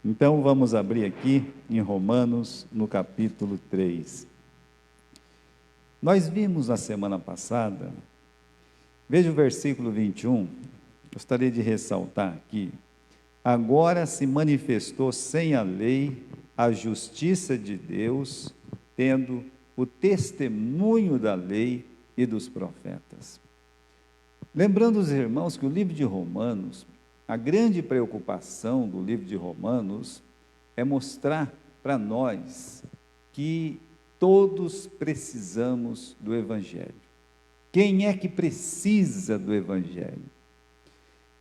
Então vamos abrir aqui em Romanos, no capítulo 3. Nós vimos na semana passada, veja o versículo 21, gostaria de ressaltar aqui. Agora se manifestou sem a lei a justiça de Deus, tendo o testemunho da lei e dos profetas. Lembrando os irmãos que o livro de Romanos, a grande preocupação do livro de Romanos é mostrar para nós que todos precisamos do Evangelho. Quem é que precisa do Evangelho?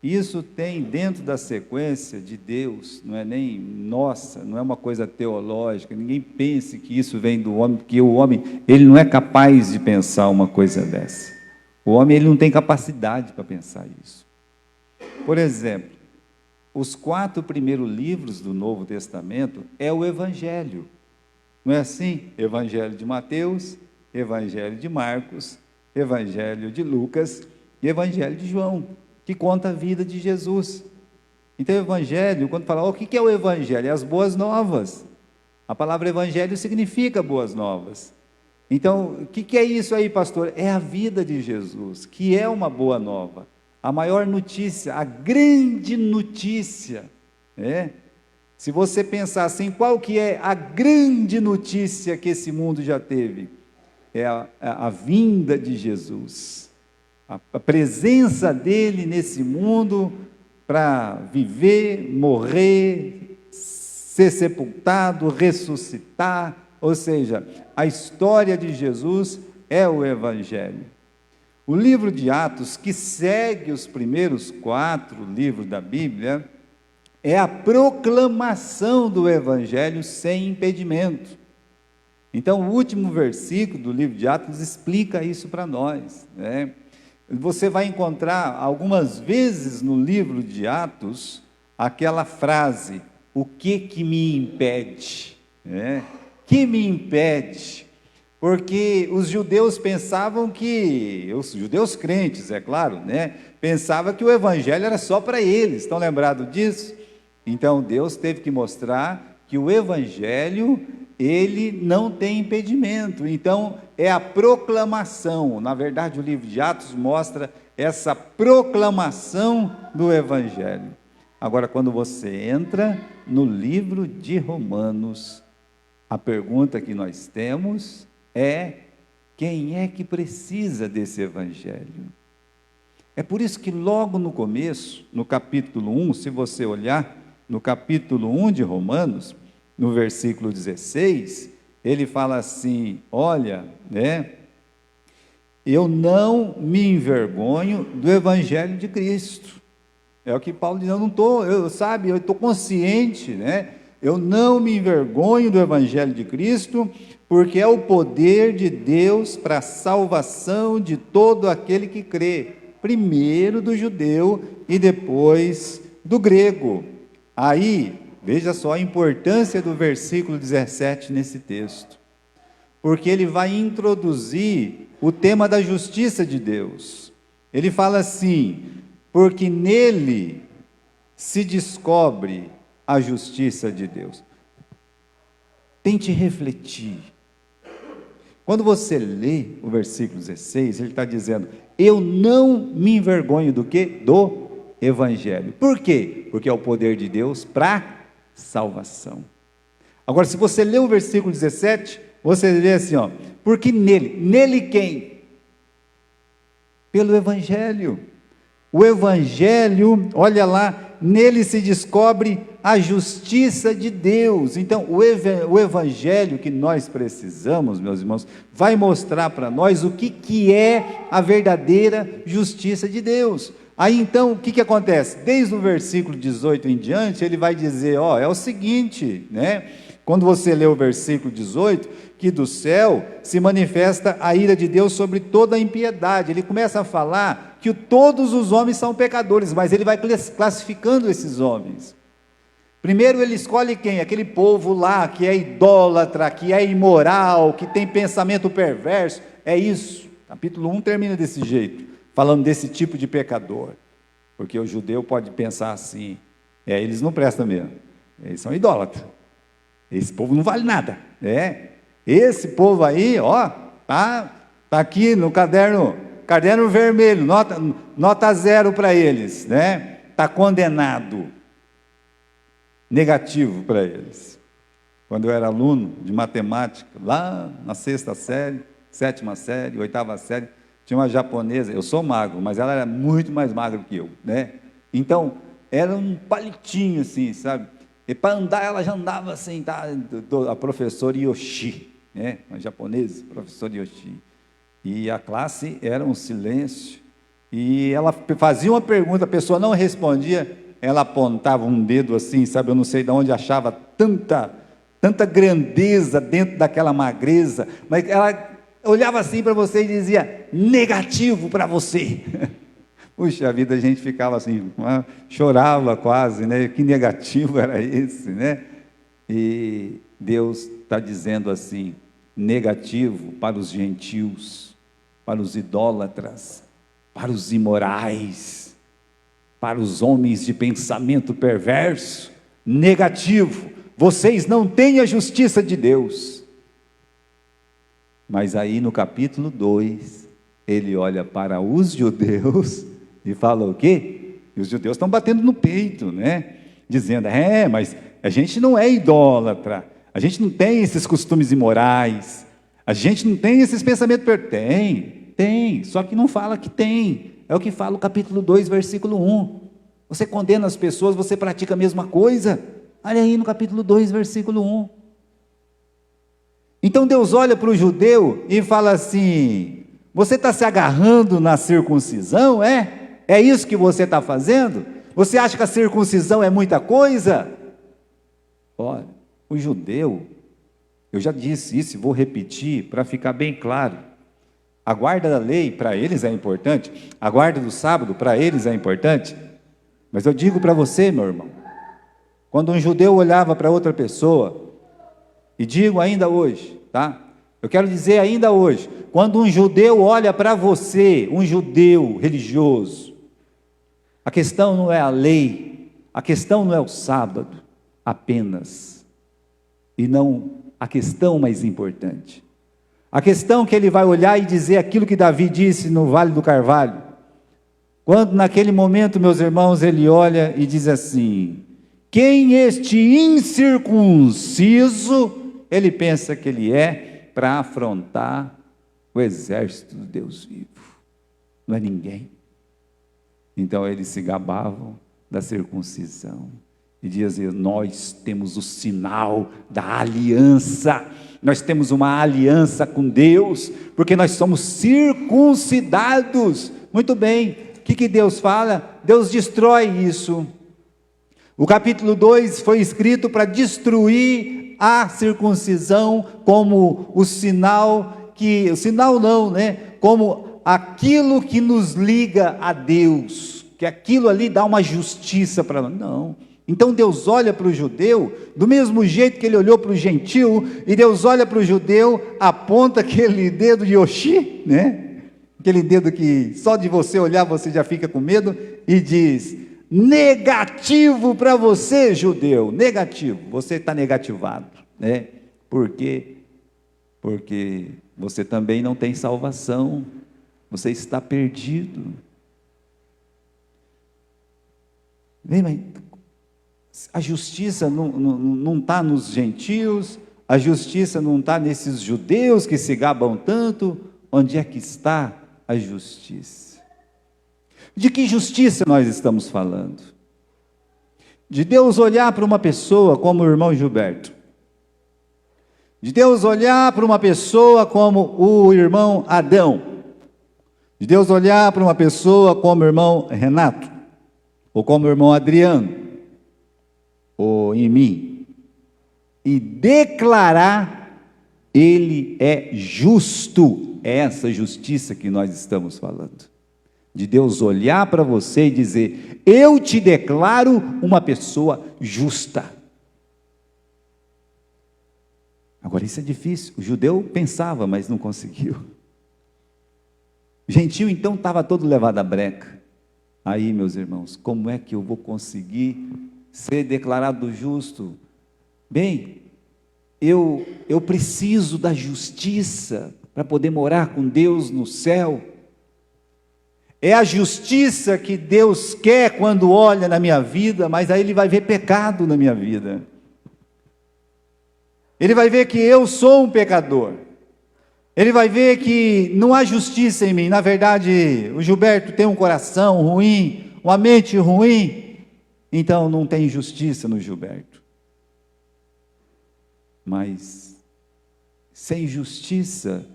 Isso tem dentro da sequência de Deus, não é nem nossa, não é uma coisa teológica, ninguém pense que isso vem do homem, porque o homem, ele não é capaz de pensar uma coisa dessa. O homem, ele não tem capacidade para pensar isso. Por exemplo, os 4 primeiros livros do Novo Testamento é o Evangelho. Não é assim? Evangelho de Mateus, Evangelho de Marcos, Evangelho de Lucas e Evangelho de João, que conta a vida de Jesus. Então, o Evangelho, quando fala, o que é o Evangelho? É as boas novas. A palavra Evangelho significa boas novas. Então, o que é isso aí, pastor? É a vida de Jesus, que é uma boa nova. A maior notícia, a grande notícia, né? Se você pensar assim, qual que é a grande notícia que esse mundo já teve? É a vinda de Jesus, a presença dele nesse mundo para viver, morrer, ser sepultado, ressuscitar, ou seja, a história de Jesus é o Evangelho. O livro de Atos, que segue os primeiros 4 livros da Bíblia, é a proclamação do Evangelho sem impedimento. Então, o último versículo do livro de Atos explica isso para nós, né? Você vai encontrar algumas vezes no livro de Atos aquela frase, o que me impede? Que me impede? Porque os judeus pensavam que, os judeus crentes, é claro, né? Pensavam que o Evangelho era só para eles, estão lembrados disso? Então, Deus teve que mostrar que o Evangelho, ele não tem impedimento. Então, é a proclamação. Na verdade, o livro de Atos mostra essa proclamação do Evangelho. Agora, quando você entra no livro de Romanos, a pergunta que nós temos é: quem é que precisa desse Evangelho? É por isso que logo no começo, no capítulo 1, se você olhar, no capítulo 1 de Romanos, no versículo 16, ele fala assim, olha, né? Eu não me envergonho do Evangelho de Cristo. É o que Paulo diz, eu estou consciente, né? Eu não me envergonho do Evangelho de Cristo, porque é o poder de Deus para a salvação de todo aquele que crê, primeiro do judeu e depois do grego. Aí, veja só a importância do versículo 17 nesse texto, porque ele vai introduzir o tema da justiça de Deus. Ele fala assim, porque nele se descobre a justiça de Deus. Tente refletir. Quando você lê o versículo 16, ele está dizendo, eu não me envergonho do quê? Do Evangelho. Por quê? Porque é o poder de Deus para salvação. Agora, se você lê o versículo 17, você lê assim, ó, porque nele quem? Pelo Evangelho. O Evangelho, olha lá, nele se descobre a justiça de Deus. Então, o Evangelho que nós precisamos, meus irmãos, vai mostrar para nós o que é a verdadeira justiça de Deus. Aí então, o que acontece? Desde o versículo 18 em diante, ele vai dizer, é o seguinte, né? Quando você lê o versículo 18, que do céu se manifesta a ira de Deus sobre toda a impiedade. Ele começa a falar que todos os homens são pecadores, mas ele vai classificando esses homens. Primeiro ele escolhe quem? Aquele povo lá que é idólatra, que é imoral, que tem pensamento perverso. É isso. Capítulo 1 termina desse jeito, falando desse tipo de pecador. Porque o judeu pode pensar assim, eles não prestam mesmo. Eles são idólatras. Esse povo não vale nada. Esse povo aí, ó, tá aqui no caderno vermelho, nota 0 para eles, né? Está condenado. Negativo para eles. Quando eu era aluno de matemática, lá na 6ª série, 7ª série, 8ª série, tinha uma japonesa, eu sou magro, mas ela era muito mais magra que eu, né? Então, era um palitinho assim, sabe? E para andar, ela já andava assim, tá? A professora Yoshi, né? Uma japonesa, professora Yoshi. E a classe era um silêncio. E ela fazia uma pergunta, a pessoa não respondia, ela apontava um dedo assim, sabe? Eu não sei de onde achava tanta grandeza dentro daquela magreza, mas ela olhava assim para você e dizia, negativo para você. Puxa vida, a gente ficava assim, chorava quase, né? Que negativo era esse, né? E Deus está dizendo assim, negativo para os gentios, para os idólatras, para os imorais, para os homens de pensamento perverso, negativo, vocês não têm a justiça de Deus. Mas aí no capítulo 2, ele olha para os judeus e fala o quê? E os judeus estão batendo no peito, né? Dizendo, mas a gente não é idólatra, a gente não tem esses costumes imorais, a gente não tem esses pensamentos tem, só que não fala que tem, é o que fala o capítulo 2, versículo 1, você condena as pessoas, você pratica a mesma coisa, olha aí no capítulo 2, versículo 1, então Deus olha para o judeu e fala assim, você está se agarrando na circuncisão, é isso que você está fazendo? Você acha que a circuncisão é muita coisa? Olha, o judeu, eu já disse isso e vou repetir para ficar bem claro, a guarda da lei para eles é importante, a guarda do sábado para eles é importante, mas eu digo para você, meu irmão, quando um judeu olhava para outra pessoa, e digo ainda hoje, tá? Eu quero dizer ainda hoje, quando um judeu olha para você, um judeu religioso, a questão não é a lei, a questão não é o sábado apenas, e não a questão mais importante. A questão que ele vai olhar e dizer aquilo que Davi disse no Vale do Carvalho, quando naquele momento, meus irmãos, ele olha e diz assim, quem este incircunciso, ele pensa que ele é para afrontar o exército do Deus vivo, não é ninguém. Então eles se gabavam da circuncisão e diziam, nós temos o sinal da aliança, nós temos uma aliança com Deus, porque nós somos circuncidados. Muito bem, o que Deus fala? Deus destrói isso. O capítulo 2 foi escrito para destruir a circuncisão como o sinal como aquilo que nos liga a Deus, que aquilo ali dá uma justiça para nós. Não. Então Deus olha para o judeu, do mesmo jeito que ele olhou para o gentil, e Deus olha para o judeu, aponta aquele dedo de Yoshi, né? Aquele dedo que só de você olhar você já fica com medo, e diz, negativo para você, judeu, negativo, você está negativado, né? Por quê? Porque você também não tem salvação, você está perdido. Bem, mas a justiça não está nos gentios, a justiça não está nesses judeus que se gabam tanto. Onde é que está a justiça? De que justiça nós estamos falando? De Deus olhar para uma pessoa como o irmão Gilberto, de Deus olhar para uma pessoa como o irmão Adão, de Deus olhar para uma pessoa como o irmão Renato, ou como o irmão Adriano, ou em mim, e declarar, ele é justo. É essa justiça que nós estamos falando, de Deus olhar para você e dizer, eu te declaro uma pessoa justa. Agora isso é difícil, o judeu pensava, mas não conseguiu. O gentil então estava todo levado à breca. Aí, meus irmãos, como é que eu vou conseguir ser declarado justo. Bem, eu preciso da justiça para poder morar com Deus no céu. É a justiça que Deus quer quando olha na minha vida, mas aí Ele vai ver pecado na minha vida. Ele vai ver que eu sou um pecador. Ele vai ver que não há justiça em mim. Na verdade, o Gilberto tem um coração ruim, uma mente ruim, então não tem justiça no Gilberto. Mas, sem justiça,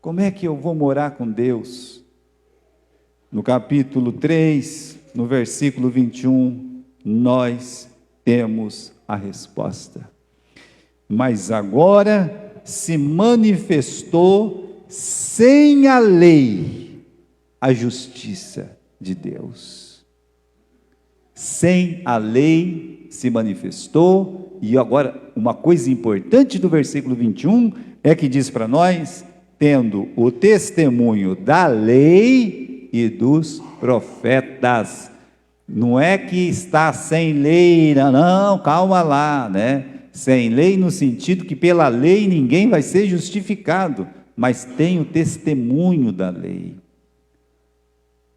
como é que eu vou morar com Deus? No capítulo 3, no versículo 21, nós temos a resposta. Mas agora se manifestou sem a lei a justiça de Deus. Sem a lei se manifestou, e agora uma coisa importante do versículo 21 é que diz para nós, tendo o testemunho da lei e dos profetas. Não é que está sem lei, não, calma lá, né? Sem lei no sentido que pela lei ninguém vai ser justificado, mas tem o testemunho da lei.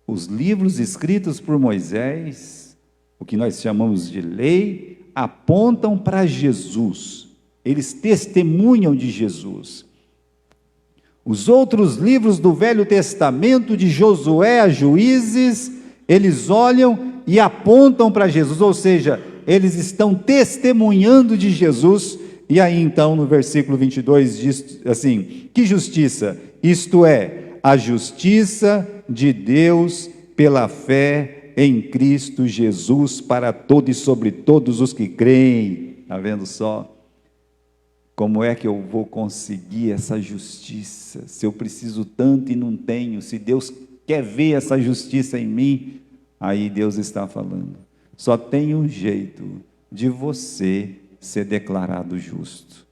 Os livros escritos por Moisés, o que nós chamamos de lei, apontam para Jesus, eles testemunham de Jesus. Os outros livros do Velho Testamento, de Josué a Juízes, eles olham e apontam para Jesus, ou seja, eles estão testemunhando de Jesus. E aí então no versículo 22 diz assim, que justiça? Isto é, a justiça de Deus pela fé em Cristo Jesus para todos e sobre todos os que creem. Está vendo só? Como é que eu vou conseguir essa justiça? Se eu preciso tanto e não tenho, se Deus quer ver essa justiça em mim, aí Deus está falando. Só tem um jeito de você ser declarado justo.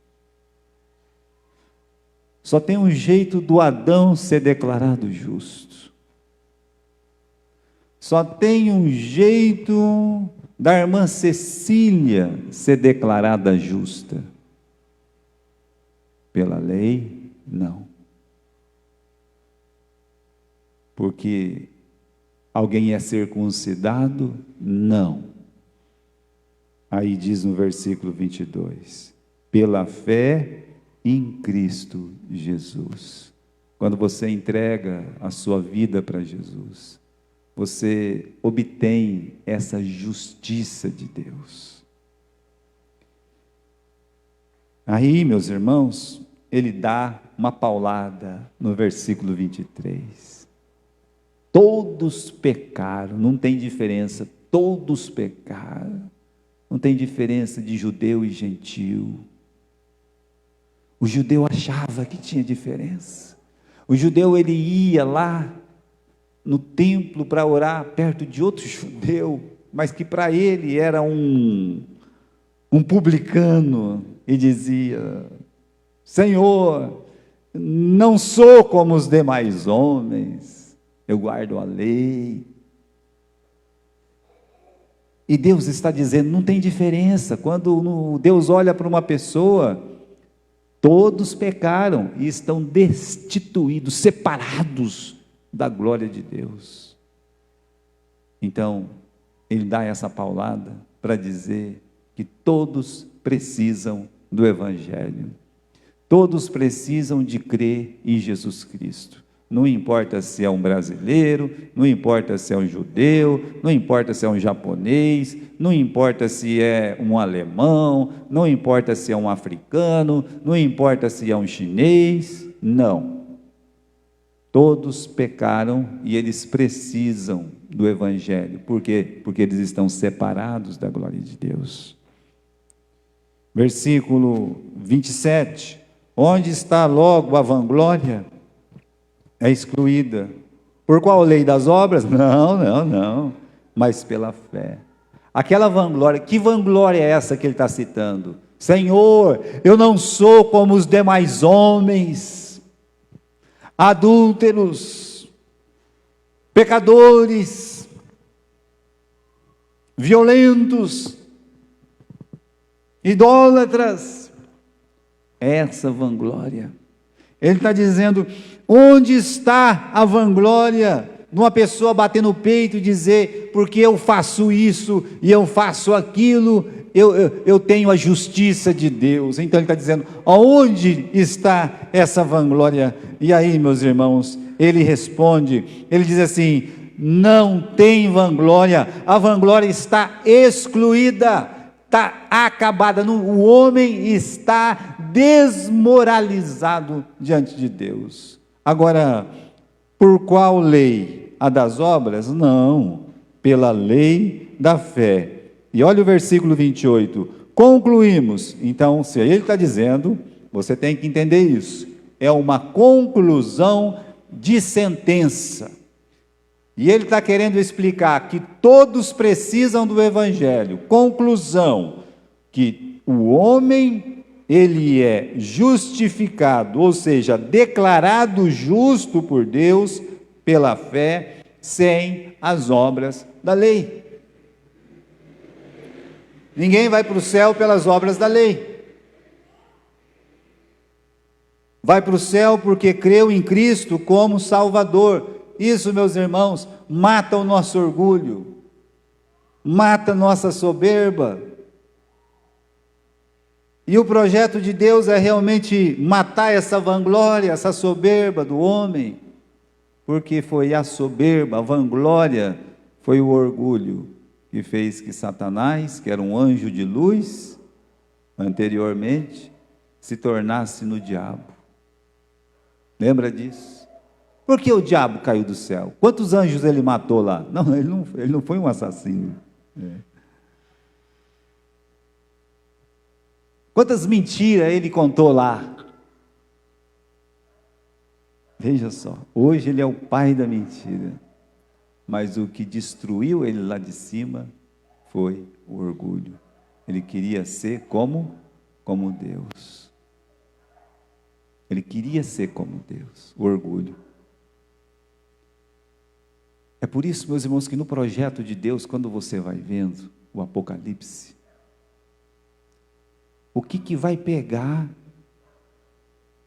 Só tem um jeito do Adão ser declarado justo. Só tem um jeito da irmã Cecília ser declarada justa. Pela lei, não. Porque alguém é circuncidado? Não. Aí diz no versículo 22, pela fé em Cristo Jesus. Quando você entrega a sua vida para Jesus, você obtém essa justiça de Deus. Aí, meus irmãos, ele dá uma paulada no versículo 23. Todos pecaram, não tem diferença, todos pecaram, não tem diferença de judeu e gentil. O judeu achava que tinha diferença. O judeu, ele ia lá no templo para orar perto de outro judeu, mas que para ele era um publicano, e dizia, Senhor, não sou como os demais homens, eu guardo a lei. E Deus está dizendo, não tem diferença, quando Deus olha para uma pessoa, todos pecaram e estão destituídos, separados da glória de Deus. Então, ele dá essa paulada para dizer que todos precisam do Evangelho, todos precisam de crer em Jesus Cristo. Não importa se é um brasileiro, não importa se é um judeu, não importa se é um japonês, não importa se é um alemão, não importa se é um africano, não importa se é um chinês, não. Todos pecaram e eles precisam do Evangelho. Por quê? Porque eles estão separados da glória de Deus. Versículo 27, onde está logo a vanglória? É excluída. Por qual lei das obras? Não, mas pela fé. Aquela vanglória, que vanglória é essa que ele está citando? Senhor, eu não sou como os demais homens, adúlteros, pecadores, violentos, idólatras. Essa vanglória. Ele está dizendo, onde está a vanglória de uma pessoa bater no peito e dizer, porque eu faço isso e eu faço aquilo, eu tenho a justiça de Deus. Então ele está dizendo, aonde está essa vanglória? E aí, meus irmãos, ele responde, ele diz assim, não tem vanglória, a vanglória está excluída, está acabada, o homem está desmoralizado diante de Deus. Agora, por qual lei? A das obras? Não, pela lei da fé. E olha o versículo 28, concluímos, então, se ele está dizendo, você tem que entender isso, é uma conclusão de sentença, e ele está querendo explicar que todos precisam do Evangelho, conclusão, que o homem, ele é justificado, ou seja, declarado justo por Deus, pela fé, sem as obras da lei. Ninguém vai para o céu pelas obras da lei. Vai para o céu porque creu em Cristo como Salvador. Isso, meus irmãos, mata o nosso orgulho, mata a nossa soberba. E o projeto de Deus é realmente matar essa vanglória, essa soberba do homem, porque foi a soberba, a vanglória, foi o orgulho que fez que Satanás, que era um anjo de luz, anteriormente, se tornasse no diabo. Lembra disso? Por que o diabo caiu do céu? Quantos anjos ele matou lá? Não, ele não foi um assassino. Quantas mentiras ele contou lá? Veja só, hoje ele é o pai da mentira, mas o que destruiu ele lá de cima foi o orgulho. Ele queria ser como Deus. Ele queria ser como Deus, o orgulho. É por isso, meus irmãos, que no projeto de Deus, quando você vai vendo o Apocalipse, o que vai pegar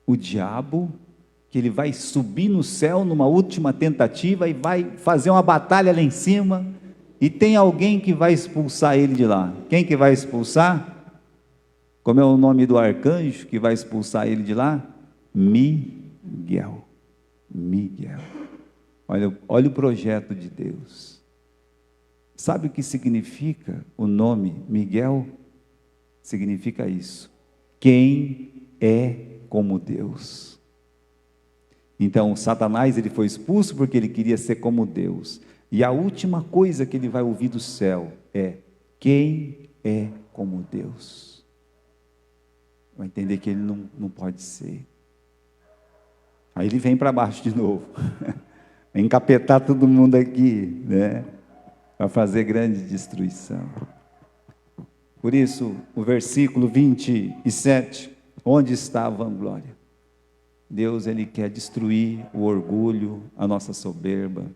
o diabo, que ele vai subir no céu numa última tentativa e vai fazer uma batalha lá em cima, e tem alguém que vai expulsar ele de lá. Quem que vai expulsar? Como é o nome do arcanjo que vai expulsar ele de lá? Miguel. Olha o projeto de Deus. Sabe o que significa o nome Miguel? Significa isso. Quem é como Deus. Então, Satanás, ele foi expulso porque ele queria ser como Deus. E a última coisa que ele vai ouvir do céu é: quem é como Deus? Vai entender que ele não pode ser. Aí ele vem para baixo de novo. Encapetar todo mundo aqui, né? Para fazer grande destruição. Por isso, o versículo 27, onde está a vanglória? Deus, ele quer destruir o orgulho, a nossa soberba.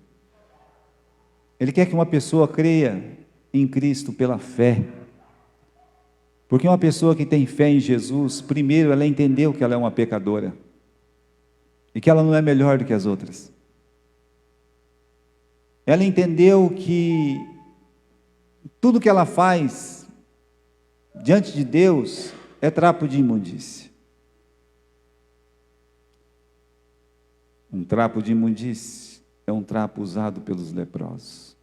Ele quer que uma pessoa creia em Cristo pela fé. Porque uma pessoa que tem fé em Jesus, primeiro ela entendeu que ela é uma pecadora. E que ela não é melhor do que as outras. Ela entendeu que tudo que ela faz diante de Deus é trapo de imundície. Um trapo de imundície é um trapo usado pelos leprosos.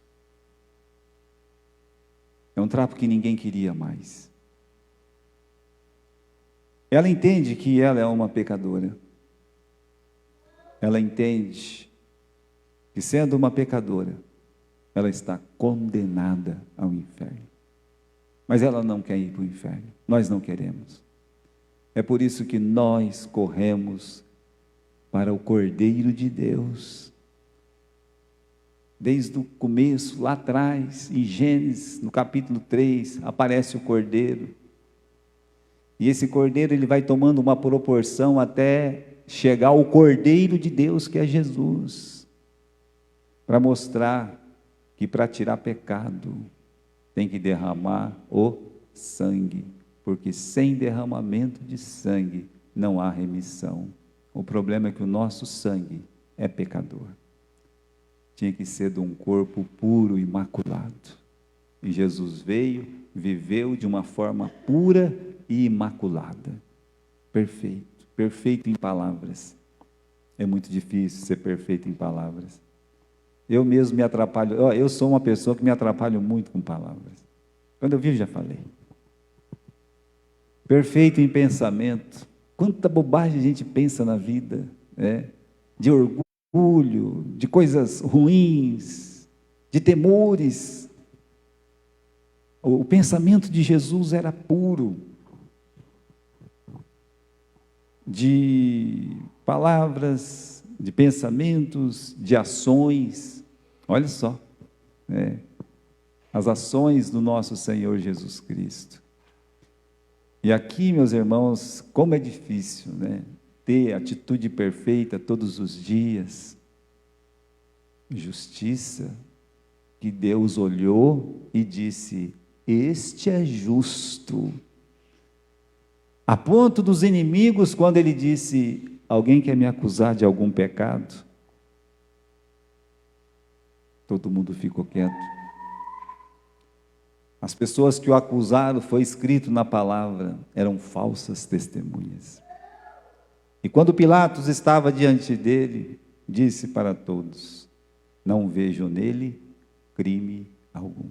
É um trapo que ninguém queria mais. Ela entende que ela é uma pecadora. Ela entende que, sendo uma pecadora, ela está condenada ao inferno. Mas ela não quer ir para o inferno. Nós não queremos. É por isso que nós corremos para o Cordeiro de Deus. Desde o começo, lá atrás, em Gênesis, no capítulo 3, aparece o Cordeiro. E esse Cordeiro, ele vai tomando uma proporção até chegar ao Cordeiro de Deus, que é Jesus. Para mostrar que para tirar pecado, tem que derramar o sangue. porque sem derramamento de sangue não há remissão. O problema é que o nosso sangue é pecador. Tinha que ser de um corpo puro, imaculado. E Jesus veio, viveu de uma forma pura e imaculada. Perfeito, perfeito em palavras. É muito difícil ser perfeito em palavras. Eu mesmo me atrapalho, eu sou uma pessoa que me atrapalho muito com palavras. Quando eu vivo, já falei. Perfeito em pensamento. Quanta bobagem a gente pensa na vida, né? De orgulho, de coisas ruins, de temores. O pensamento de Jesus era puro, de palavras, de pensamentos, de ações. Olha só, né? As ações do nosso Senhor Jesus Cristo. E aqui, meus irmãos, como é difícil, né? Ter atitude perfeita todos os dias. Justiça, que Deus olhou e disse: este é justo. A ponto dos inimigos, quando ele disse: alguém quer me acusar de algum pecado? Todo mundo ficou quieto. As pessoas que o acusaram, foi escrito na palavra, eram falsas testemunhas. E quando Pilatos estava diante dele, disse para todos: não vejo nele crime algum.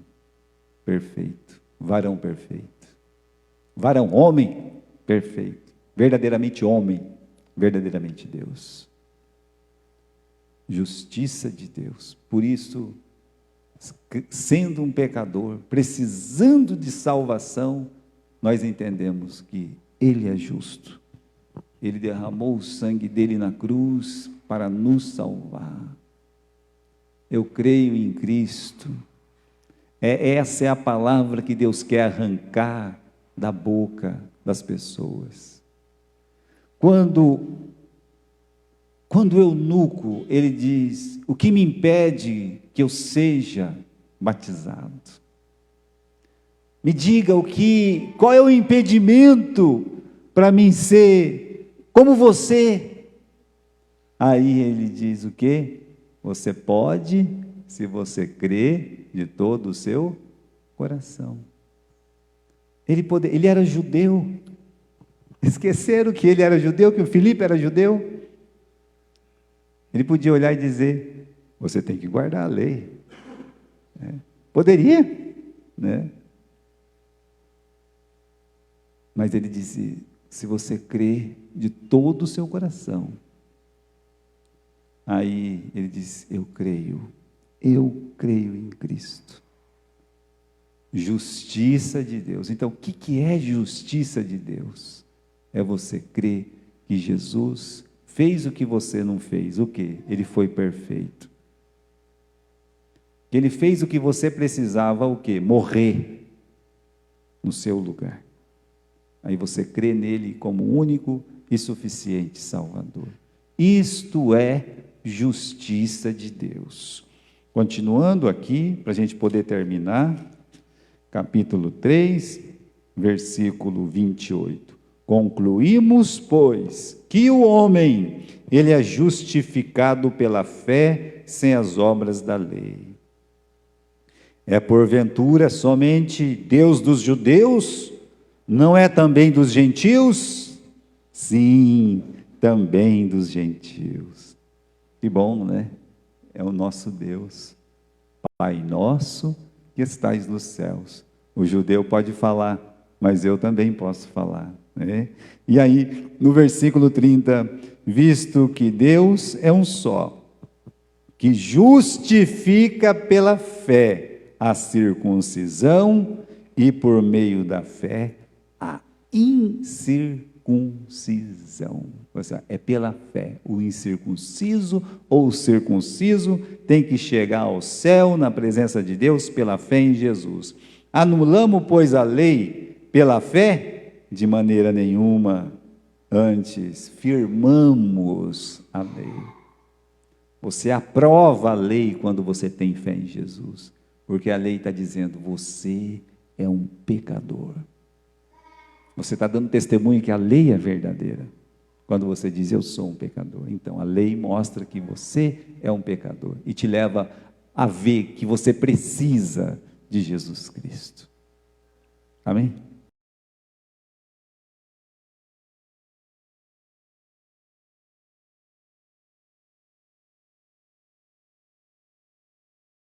Perfeito, varão perfeito. Varão, homem perfeito. Verdadeiramente homem, verdadeiramente Deus. Justiça de Deus. Por isso, sendo um pecador, precisando de salvação, nós entendemos que Ele é justo. Ele derramou o sangue dele na cruz para nos salvar. Eu creio em Cristo. Essa é a palavra que Deus quer arrancar da boca das pessoas. Quando o eunuco, ele diz: o que me impede que eu seja batizado? Me diga qual é o impedimento para mim ser como você? Aí ele diz o quê? Você pode, se você crer de todo o seu coração. Ele era judeu. Esqueceram que ele era judeu, que o Filipe era judeu? Ele podia olhar e dizer: você tem que guardar a lei. Poderia, né? Mas ele disse: se você crer de todo o seu coração. Aí ele diz: eu creio em Cristo. Justiça de Deus. Então, o que é justiça de Deus? É você crer que Jesus fez o que você não fez. O quê? Ele foi perfeito. Ele fez o que você precisava, o quê? Morrer no seu lugar. Aí você crê nele como único e suficiente Salvador. Isto é justiça de Deus. Continuando aqui, para a gente poder terminar, capítulo 3, versículo 28. Concluímos, pois, que o homem, ele é justificado pela fé, sem as obras da lei. É porventura somente Deus dos judeus? Não é também dos gentios? Sim, também dos gentios. Que bom, né? É o nosso Deus. Pai nosso que estais nos céus. O judeu pode falar, mas eu também posso falar, né? E aí, no versículo 30, visto que Deus é um só, que justifica pela fé a circuncisão e por meio da fé a incircuncisão. Ou seja, é pela fé. O incircunciso ou o circunciso tem que chegar ao céu na presença de Deus pela fé em Jesus. Anulamos, pois, a lei pela fé? De maneira nenhuma. Antes, firmamos a lei. Você aprova a lei quando você tem fé em Jesus. Porque a lei está dizendo: você é um pecador. Você está dando testemunho que a lei é verdadeira. Quando você diz, eu sou um pecador. Então, a lei mostra que você é um pecador e te leva a ver que você precisa de Jesus Cristo. Amém?